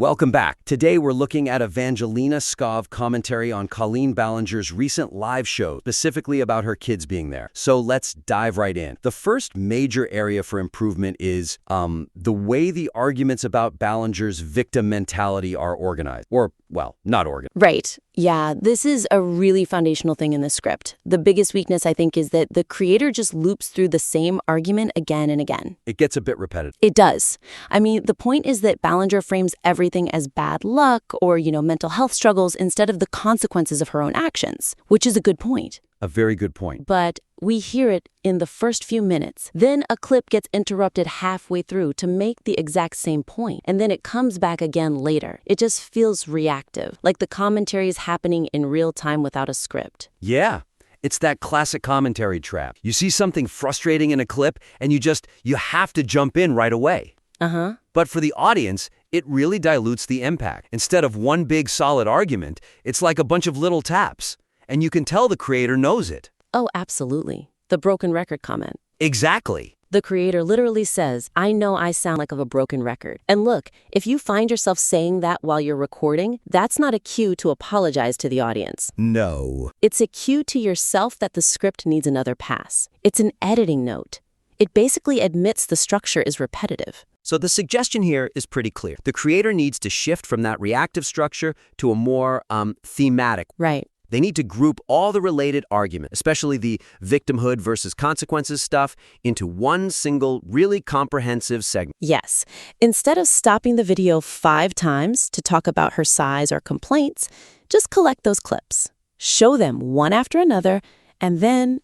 Welcome back. Today we're looking at Evangelina Skov commentary on Colleen Ballinger's recent live show, specifically about her kids being there. So let's dive right in. The first major area for improvement is the way the arguments about Ballinger's victim mentality are organized. Or, well, not organized. Right. Yeah, this is a really foundational thing in the script. The biggest weakness, I think, is that the creator just loops through the same argument again and again. It gets a bit repetitive. It does. I mean, the point is that Ballinger frames everything as bad luck or, mental health struggles instead of the consequences of her own actions, which is a good point. A very good point. But we hear it in the first few minutes. Then a clip gets interrupted halfway through to make the exact same point, and then it comes back again later. It just feels reactive, like the commentary is happening in real time without a script. Yeah. It's that classic commentary trap. You see something frustrating in a clip, and you have to jump in right away. Uh-huh. But for the audience, it really dilutes the impact. Instead of one big solid argument, it's like a bunch of little taps. And you can tell the creator knows it. Oh, absolutely. The broken record comment. Exactly. The creator literally says, I know I sound like a broken record. And look, if you find yourself saying that while you're recording, that's not a cue to apologize to the audience. No. It's a cue to yourself that the script needs another pass. It's an editing note. It basically admits the structure is repetitive. So the suggestion here is pretty clear. The creator needs to shift from that reactive structure to a more thematic. Right. They need to group all the related argument, especially the victimhood versus consequences stuff, into one single, really comprehensive segment. Yes. Instead of stopping the video 5 times to talk about her size or complaints, just collect those clips. Show them one after another, and then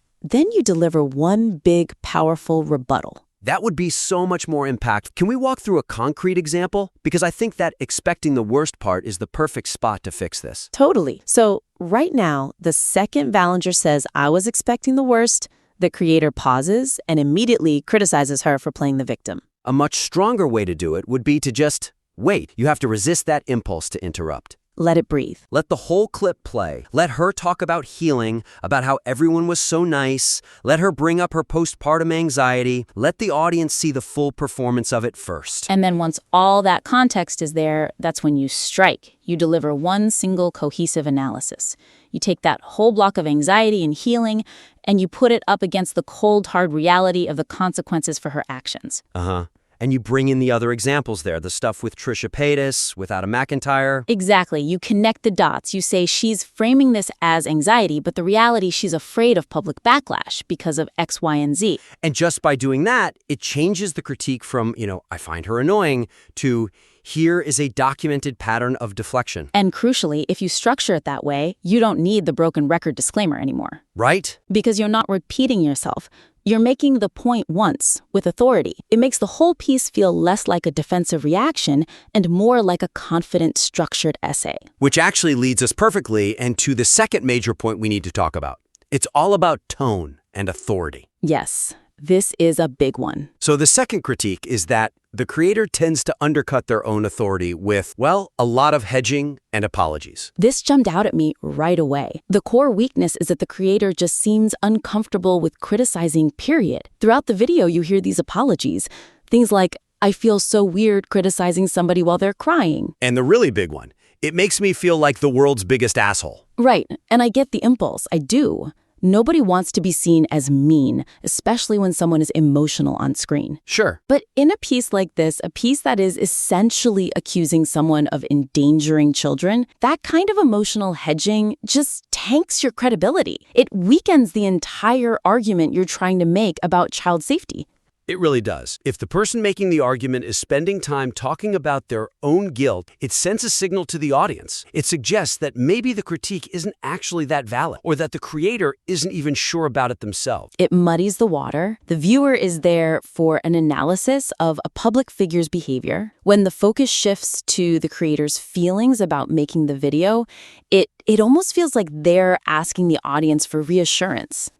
you deliver one big, powerful rebuttal. That would be so much more impactful. Can we walk through a concrete example? Because I think that expecting the worst part is the perfect spot to fix this. Totally. So right now, the second Ballinger says, I was expecting the worst, the creator pauses and immediately criticizes her for playing the victim. A much stronger way to do it would be to just wait. You have to resist that impulse to interrupt. Let it breathe. Let the whole clip play. Let her talk about healing, about how everyone was so nice. Let her bring up her postpartum anxiety. Let the audience see the full performance of it first. And then once all that context is there, that's when you strike. You deliver one single cohesive analysis. You take that whole block of anxiety and healing, and you put it up against the cold, hard reality of the consequences for her actions. And you bring in the other examples there, the stuff with Trisha Paytas, with Adam McIntyre. Exactly. You connect the dots. You say she's framing this as anxiety, but the reality she's afraid of public backlash because of X, Y, and Z. And just by doing that, it changes the critique from, I find her annoying, to here is a documented pattern of deflection. And crucially, if you structure it that way, you don't need the broken record disclaimer anymore. Right? Because you're not repeating yourself. You're making the point once, with authority. It makes the whole piece feel less like a defensive reaction and more like a confident, structured essay. Which actually leads us perfectly and to the second major point we need to talk about. It's all about tone and authority. Yes, this is a big one. So the second critique is that the creator tends to undercut their own authority with, a lot of hedging and apologies. This jumped out at me right away. The core weakness is that the creator just seems uncomfortable with criticizing, period. Throughout the video, you hear these apologies. Things like, I feel so weird criticizing somebody while they're crying. And the really big one, it makes me feel like the world's biggest asshole. Right, and I get the impulse. I do. Nobody wants to be seen as mean, especially when someone is emotional on screen. Sure. But in a piece like this, a piece that is essentially accusing someone of endangering children, that kind of emotional hedging just tanks your credibility. It weakens the entire argument you're trying to make about child safety. It really does. If the person making the argument is spending time talking about their own guilt, it sends a signal to the audience. It suggests that maybe the critique isn't actually that valid, or that the creator isn't even sure about it themselves. It muddies the water. The viewer is there for an analysis of a public figure's behavior. When the focus shifts to the creator's feelings about making the video, it almost feels like they're asking the audience for reassurance.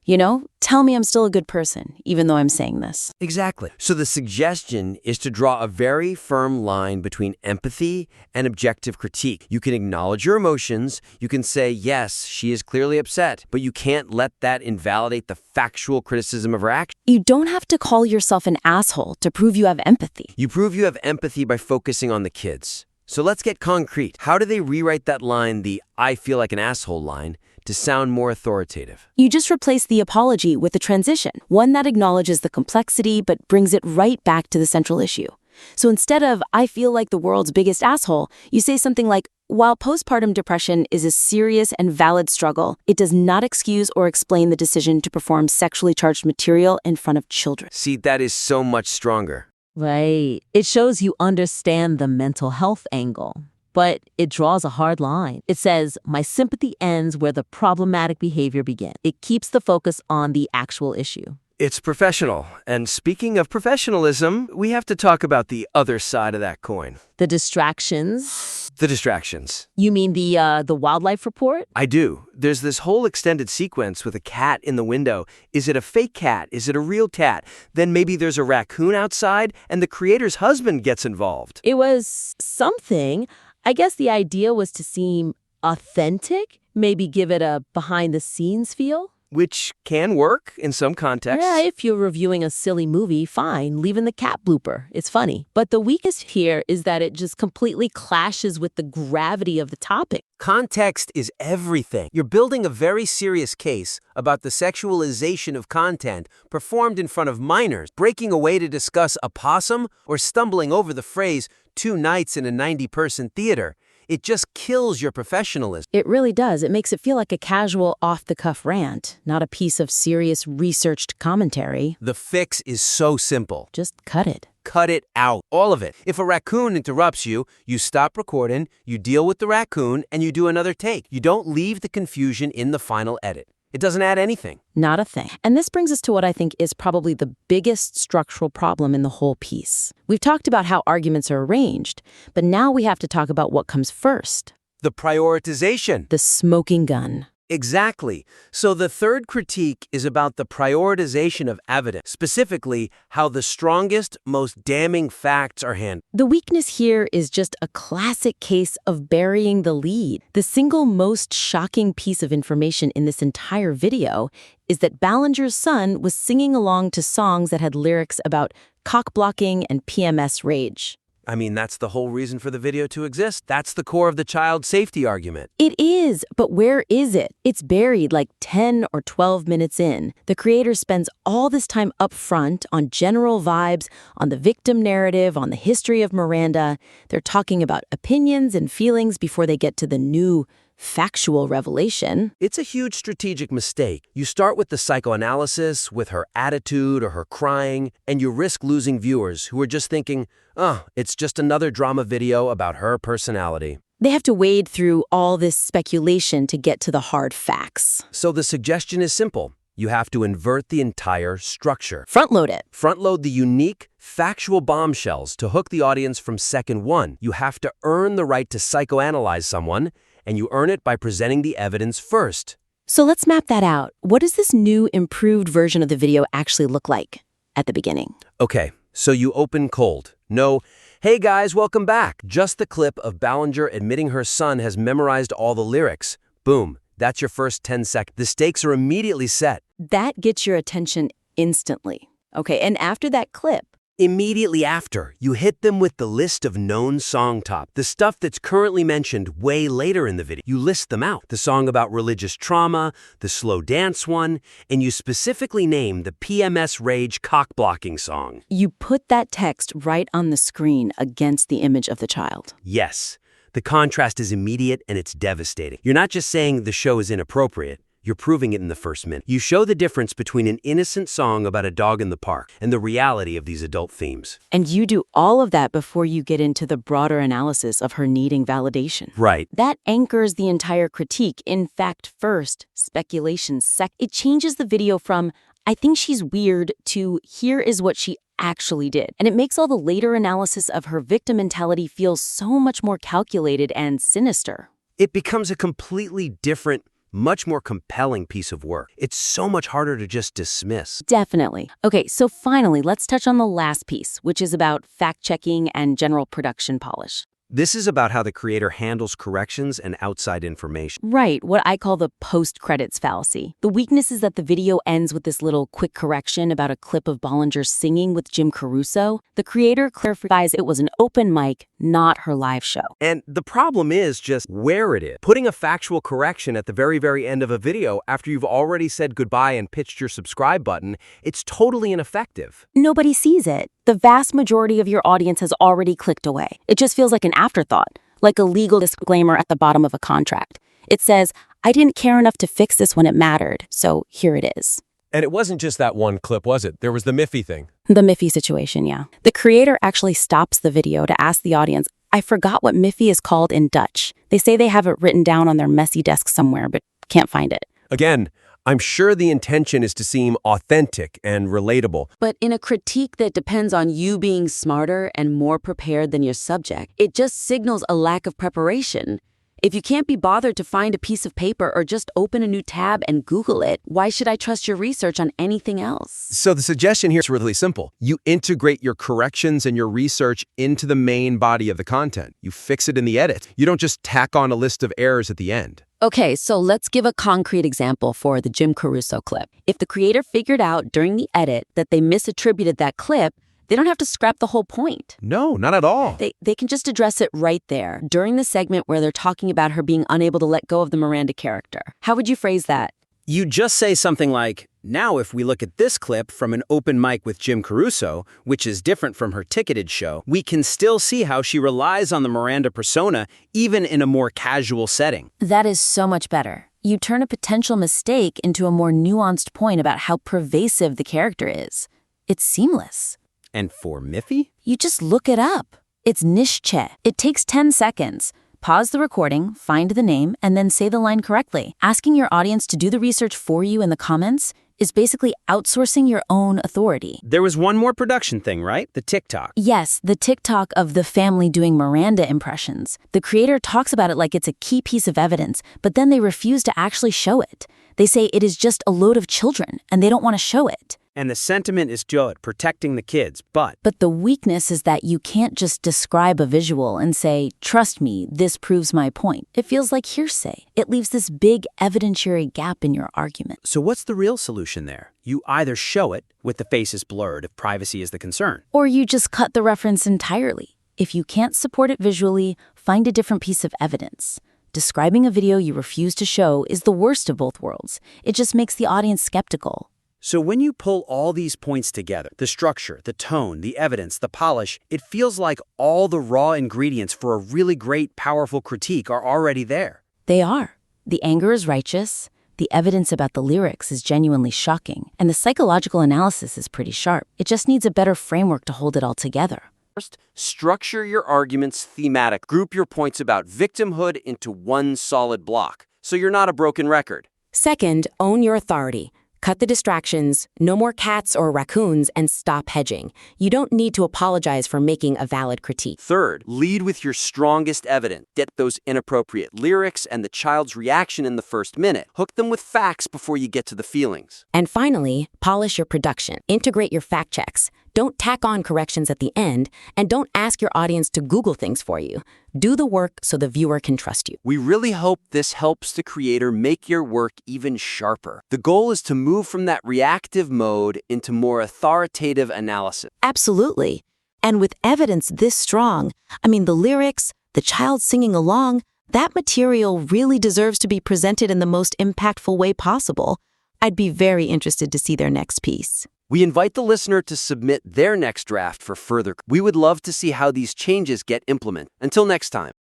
Tell me I'm still a good person, even though I'm saying this. Exactly. So the suggestion is to draw a very firm line between empathy and objective critique. You can acknowledge your emotions. You can say, yes, she is clearly upset, but you can't let that invalidate the factual criticism of her action. You don't have to call yourself an asshole to prove you have empathy. You prove you have empathy by focusing on the kids. So let's get concrete. How do they rewrite that line, the "I feel like an asshole" line, to sound more authoritative? You just replace the apology with a transition, one that acknowledges the complexity but brings it right back to the central issue. So instead of "I feel like the world's biggest asshole," you say something like, "While postpartum depression is a serious and valid struggle, it does not excuse or explain the decision to perform sexually charged material in front of children." See, that is so much stronger. Right. It shows you understand the mental health angle, but it draws a hard line. It says, my sympathy ends where the problematic behavior begins. It keeps the focus on the actual issue. It's professional. And speaking of professionalism, we have to talk about the other side of that coin. The distractions. The distractions. You mean the wildlife report? I do. There's this whole extended sequence with a cat in the window. Is it a fake cat? Is it a real cat? Then maybe there's a raccoon outside, and the creator's husband gets involved. It was something. I guess the idea was to seem authentic, maybe give it a behind-the-scenes feel. Which can work in some contexts. Yeah, if you're reviewing a silly movie, fine, leave in the cat blooper. It's funny. But the weakest here is that it just completely clashes with the gravity of the topic. Context is everything. You're building a very serious case about the sexualization of content performed in front of minors, breaking away to discuss a possum or stumbling over the phrase 2 nights in a 90-person theater. It just kills your professionalism. It really does. It makes it feel like a casual, off-the-cuff rant, not a piece of serious, researched commentary. The fix is so simple. Just cut it. Cut it out. All of it. If a raccoon interrupts you, you stop recording, you deal with the raccoon, and you do another take. You don't leave the confusion in the final edit. It doesn't add anything. Not a thing. And this brings us to what I think is probably the biggest structural problem in the whole piece. We've talked about how arguments are arranged, but now we have to talk about what comes first. The prioritization. The smoking gun. Exactly. So the third critique is about the prioritization of evidence, specifically how the strongest, most damning facts are handled. The weakness here is just a classic case of burying the lead. The single most shocking piece of information in this entire video is that Ballinger's son was singing along to songs that had lyrics about cock-blocking and PMS rage. I mean, that's the whole reason for the video to exist. That's the core of the child safety argument. It is, but where is it? It's buried like 10 or 12 minutes in. The creator spends all this time up front on general vibes, on the victim narrative, on the history of Miranda. They're talking about opinions and feelings before they get to the new factual revelation. It's a huge strategic mistake. You start with the psychoanalysis, with her attitude or her crying, and you risk losing viewers who are just thinking, oh, it's just another drama video about her personality. They have to wade through all this speculation to get to the hard facts. So the suggestion is simple. You have to invert the entire structure. Front-load it. Front-load the unique, factual bombshells to hook the audience from second one. You have to earn the right to psychoanalyze someone, and you earn it by presenting the evidence first. So let's map that out. What does this new, improved version of the video actually look like at the beginning? Okay, so you open cold. No, hey guys, welcome back. Just the clip of Ballinger admitting her son has memorized all the lyrics. Boom, that's your first 10 seconds. The stakes are immediately set. That gets your attention instantly. Okay, and after that clip, Immediately after, you hit them with the list of known song top, the stuff that's currently mentioned way later in the video. You list them out, the song about religious trauma, the slow dance one, and you specifically name the PMS Rage cock-blocking song. you put that text right on the screen against the image of the child. Yes, the contrast is immediate and it's devastating. You're not just saying the show is inappropriate. You're proving it in the first minute. You show the difference between an innocent song about a dog in the park and the reality of these adult themes. And you do all of that before you get into the broader analysis of her needing validation. Right. That anchors the entire critique in fact first, speculation second. It changes the video from, I think she's weird, to here is what she actually did. And it makes all the later analysis of her victim mentality feel so much more calculated and sinister. It becomes a completely different, much more compelling piece of work. It's so much harder to just dismiss. Definitely. Okay, so finally, let's touch on the last piece, which is about fact-checking and general production polish. This is about how the creator handles corrections and outside information. Right, what I call the post-credits fallacy. The weakness is that the video ends with this little quick correction about a clip of Ballinger singing with Jim Caruso. The creator clarifies it was an open mic, not her live show. And the problem is just where it is. Putting a factual correction at the very end of a video after you've already said goodbye and pitched your subscribe button, it's totally ineffective. Nobody sees it. The vast majority of your audience has already clicked away. It just feels like an afterthought, like a legal disclaimer at the bottom of a contract. It says, I didn't care enough to fix this when it mattered, so here it is. And it wasn't just that one clip, was it? There was the Miffy thing. The Miffy situation, yeah. The creator actually stops the video to ask the audience, I forgot what Miffy is called in Dutch. They say they have it written down on their messy desk somewhere, but can't find it. Again, I'm sure the intention is to seem authentic and relatable. But in a critique that depends on you being smarter and more prepared than your subject, it just signals a lack of preparation. If you can't be bothered to find a piece of paper or just open a new tab and Google it, why should I trust your research on anything else? So the suggestion here is really simple. You integrate your corrections and your research into the main body of the content. You fix it in the edit. You don't just tack on a list of errors at the end. Okay, so let's give a concrete example for the Jim Caruso clip. If the creator figured out during the edit that they misattributed that clip, they don't have to scrap the whole point. No, not at all. They can just address it right there, during the segment where they're talking about her being unable to let go of the Miranda character. How would you phrase that? You just say something like, now if we look at this clip from an open mic with Jim Caruso, which is different from her ticketed show, we can still see how she relies on the Miranda persona even in a more casual setting. That is so much better. You turn a potential mistake into a more nuanced point about how pervasive the character is. It's seamless. And for Miffy? You just look it up. It's Nishche. It takes 10 seconds. Pause the recording, find the name, and then say the line correctly. Asking your audience to do the research for you in the comments is basically outsourcing your own authority. There was one more production thing, right? The TikTok. Yes, the TikTok of the family doing Miranda impressions. The creator talks about it like it's a key piece of evidence, but then they refuse to actually show it. They say it is just a load of children, and they don't want to show it. And the sentiment is good, protecting the kids, but the weakness is that you can't just describe a visual and say, trust me, this proves my point. It feels like hearsay. It leaves this big evidentiary gap in your argument. So what's the real solution there? You either show it, with the faces blurred if privacy is the concern. Or you just cut the reference entirely. If you can't support it visually, find a different piece of evidence. Describing a video you refuse to show is the worst of both worlds. It just makes the audience skeptical. So when you pull all these points together, the structure, the tone, the evidence, the polish, it feels like all the raw ingredients for a really great, powerful critique are already there. They are. The anger is righteous, the evidence about the lyrics is genuinely shocking, and the psychological analysis is pretty sharp. It just needs a better framework to hold it all together. First, structure your arguments thematic. Group your points about victimhood into one solid block, so you're not a broken record. Second, own your authority. Cut the distractions, no more cats or raccoons, and stop hedging. You don't need to apologize for making a valid critique. Third, lead with your strongest evidence. Get those inappropriate lyrics and the child's reaction in the first minute. Hook them with facts before you get to the feelings. And finally, polish your production. Integrate your fact checks. Don't tack on corrections at the end, and don't ask your audience to Google things for you. Do the work so the viewer can trust you. We really hope this helps the creator make your work even sharper. The goal is to move from that reactive mode into more authoritative analysis. Absolutely. And with evidence this strong, the lyrics, the child singing along, that material really deserves to be presented in the most impactful way possible. I'd be very interested to see their next piece. We invite the listener to submit their next draft for further. We would love to see how these changes get implemented. Until next time.